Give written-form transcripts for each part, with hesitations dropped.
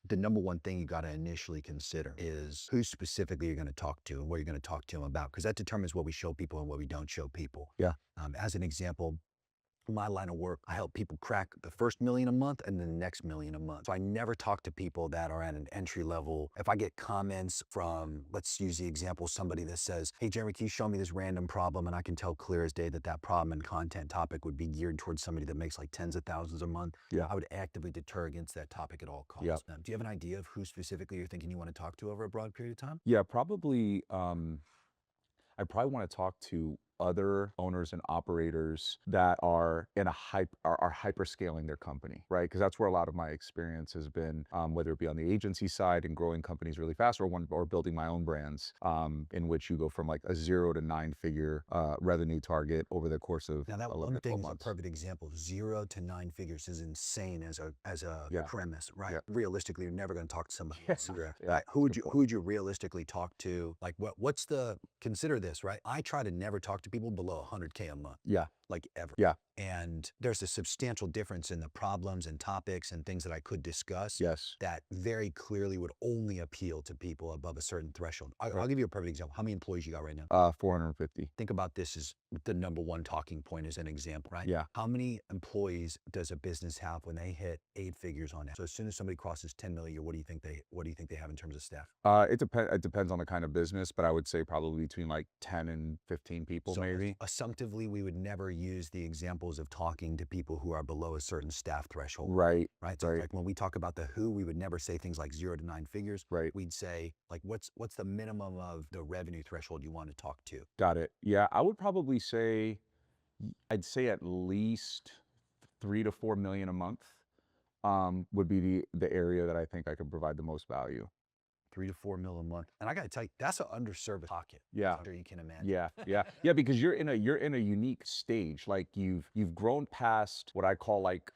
the number one thing you got to initially consider is who specifically you're going to talk to and what you're going to talk to them about, because that determines what we show people and what we don't show people. Yeah. As an example, my line of work, I help people crack the first million a month and then the next million a month. So I never talk to people that are at an entry level. If I get comments from, let's use the example, somebody that says, hey, Jeremy, can you show me this random problem? And I can tell clear as day that that problem and content topic would be geared towards somebody that makes like tens of thousands a month. Yeah. I would actively deter against that topic at all costs. Yep. Do you have an idea of who specifically you're thinking you want to talk to over a broad period of time? Yeah, probably. I probably want to talk to other owners and operators that are in a are hyper scaling their company, right? Because that's where a lot of my experience has been, whether it be on the agency side and growing companies really fast, or building my own brands, in which you go from like a 0 to 9-figure revenue target over the course of Now that 11 one to thing 12 is a months. perfect example. 0 to 9 figures is insane as a Yeah, premise, right? yeah, Realistically, you're never going to talk to somebody yeah, at 0, yeah. right? That's a good Who point. would you realistically talk to? Like what's the consider this, right? I try to never talk to people below 100K a month, Yeah, like ever. yeah, And there's a substantial difference in the problems and topics and things that I could discuss yes, that very clearly would only appeal to people above a certain threshold. right. I'll give you a perfect example. How many employees you got right now? 450. Think about this as the number one talking point as an example, right? Yeah. How many employees does a business have when they hit 8 figures on that? So as soon as somebody crosses 10 million, what do you think they have in terms of staff? It depends on the kind of business, but I would say probably between like 10 and 15 people, So maybe. assumptively, we would never use the examples of talking to people who are below a certain staff threshold, Right, right? So right, like when we talk about the who, we would never say things like 0 to 9 figures. right. We'd say like, what's the minimum of the revenue threshold you want to talk to? Got it. Yeah, I would probably say, I'd say at least 3 to 4 million a month, would be the area that I think I could provide the most value. 3 to 4 mil a month. And I got to tell you, that's an underserviced pocket. Yeah. I'm sure you can imagine. Yeah, yeah, yeah, because you're in a unique stage. Like you've grown past what I call like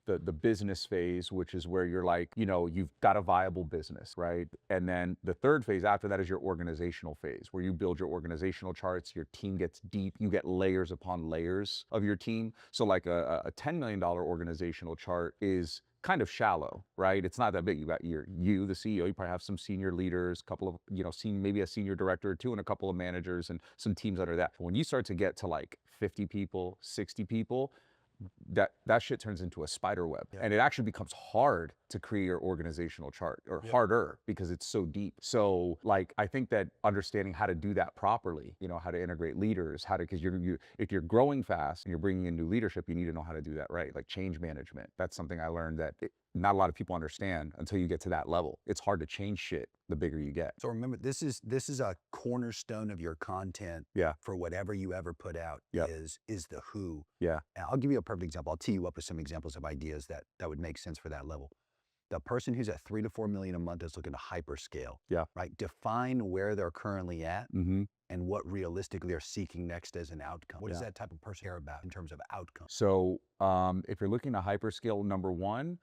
the business phase, which is where you're like, you've got a viable business, right? And then the third phase after that is your organizational phase, where you build your organizational charts, your team gets deep, you get layers upon layers of your team. So like a $10 million organizational chart is kind of shallow, right? It's not that big. You got the CEO, you probably have some senior leaders, couple of, maybe a senior director or two and a couple of managers and some teams under that. When you start to get to like 50 people, 60 people, that shit turns into a spider web. Yeah. And it actually becomes hard to create your organizational chart, or Yeah. harder, because it's so deep. So like, I think that understanding how to do that properly, how to integrate leaders, because if you're growing fast and you're bringing in new leadership, you need to know how to do that right. Like change management. That's something I learned that not a lot of people understand until you get to that level. It's hard to change shit the bigger you get. So remember, this is a cornerstone of your content. Yeah. For whatever you ever put out. Yep. Is the who. Yeah. And I'll give you a perfect example. I'll tee you up with some examples of ideas that would make sense for that level. The person who's at 3 to 4 million a month is looking to hyperscale. Yeah. Right. Define where they're currently at. Mm-hmm. And what realistically they're seeking next as an outcome. What does Yeah. that type of person care about in terms of outcome? So if you're looking to hyperscale, number one,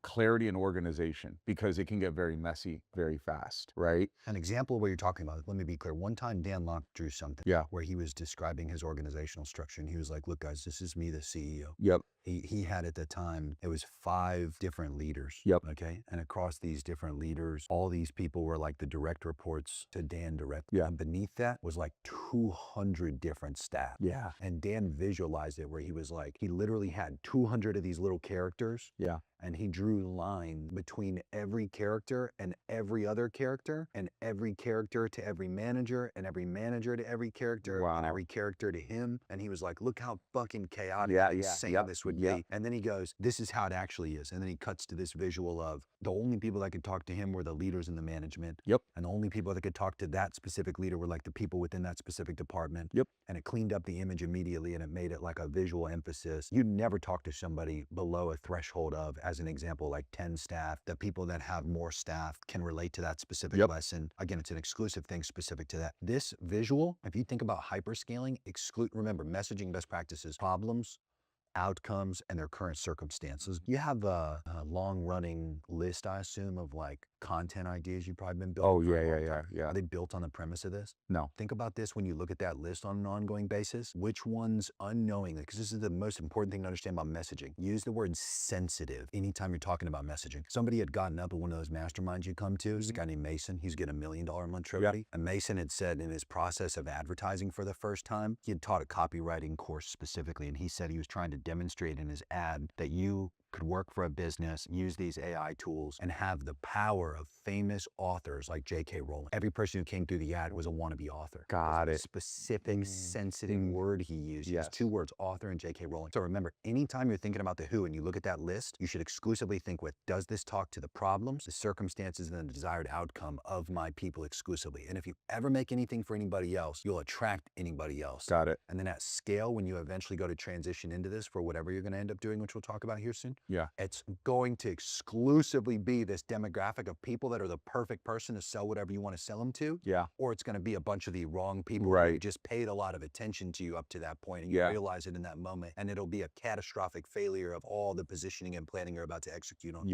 clarity and organization, because it can get very messy very fast, right? An example of what you're talking about, let me be clear. One time Dan Locke drew something. Yeah. Where he was describing his organizational structure and he was like, look guys, this is me, the CEO. Yep. He had at the time, it was 5 different leaders. Yep. Okay. And across these different leaders, all these people were like the direct reports to Dan directly. Yeah. And beneath that was like 200 different staff. Yeah. And Dan visualized it where he was like, he literally had 200 of these little characters. Yeah. And he drew line between every character and every other character, and every character to every manager, and every manager to every character, Wow. and every character to him. And he was like, look how fucking chaotic Yeah, and yeah, insane yep, this would yep. be. And then he goes, this is how it actually is. And then he cuts to this visual of the only people that could talk to him were the leaders in the management. Yep. And the only people that could talk to that specific leader were like the people within that specific department. Yep. And it cleaned up the image immediately and it made it like a visual emphasis. You'd never talk to somebody below a threshold of, as an example, like 10 staff. The people that have more staff can relate to that specific Yep. lesson. Again, it's an exclusive thing specific to that. This visual, if you think about hyperscaling, remember messaging best practices, problems, outcomes, and their current circumstances. You have a long running list, I assume, of like content ideas you've probably been building Oh, for yeah, a yeah, long yeah, time. yeah. Are they built on the premise of this? No. Think about this when you look at that list on an ongoing basis. Which ones unknowingly, because this is the most important thing to understand about messaging, use the word sensitive anytime you're talking about messaging. Somebody had gotten up at one of those masterminds you come to. There's a guy named Mason. He's getting $1 million a month Yeah. trophy. And Mason had said in his process of advertising for the first time, he had taught a copywriting course specifically. And he said he was trying to demonstrate in his ad that you could work for a business, use these AI tools, and have the power of famous authors like J.K. Rowling. Every person who came through the ad was a wannabe author. Got There's a it. specific, sensitive word he used. He used two Yes. words, author and J.K. Rowling. So remember, anytime you're thinking about the who and you look at that list, you should exclusively think with, does this talk to the problems, the circumstances, and the desired outcome of my people exclusively? And if you ever make anything for anybody else, you'll attract anybody else. Got it. And then at scale, when you eventually go to transition into this for whatever you're going to end up doing, which we'll talk about here soon, Yeah. it's going to exclusively be this demographic of people that are the perfect person to sell whatever you want to sell them to. Yeah. Or it's going to be a bunch of the wrong people who Right. just paid a lot of attention to you up to that point, and you Yeah. realize it in that moment. And it'll be a catastrophic failure of all the positioning and planning you're about to execute on. Yeah.